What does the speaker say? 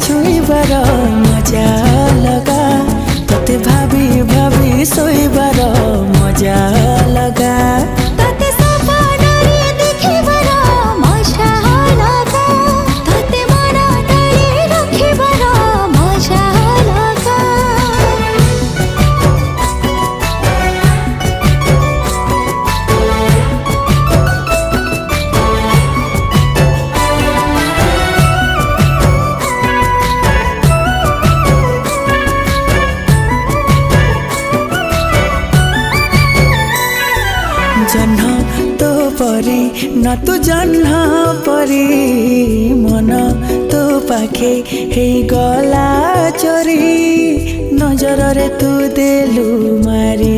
छुईबार मजा लगा तोते भाभी भाभी सोईबार मजा लगा तोते सपनारे देखिबार मजा लगा तोते मन तले रखिबार मजा लगा जह्न तो परी न तू जह्न परी मन तो पाखे हे गला चोरी नजर रे तू देलु मारी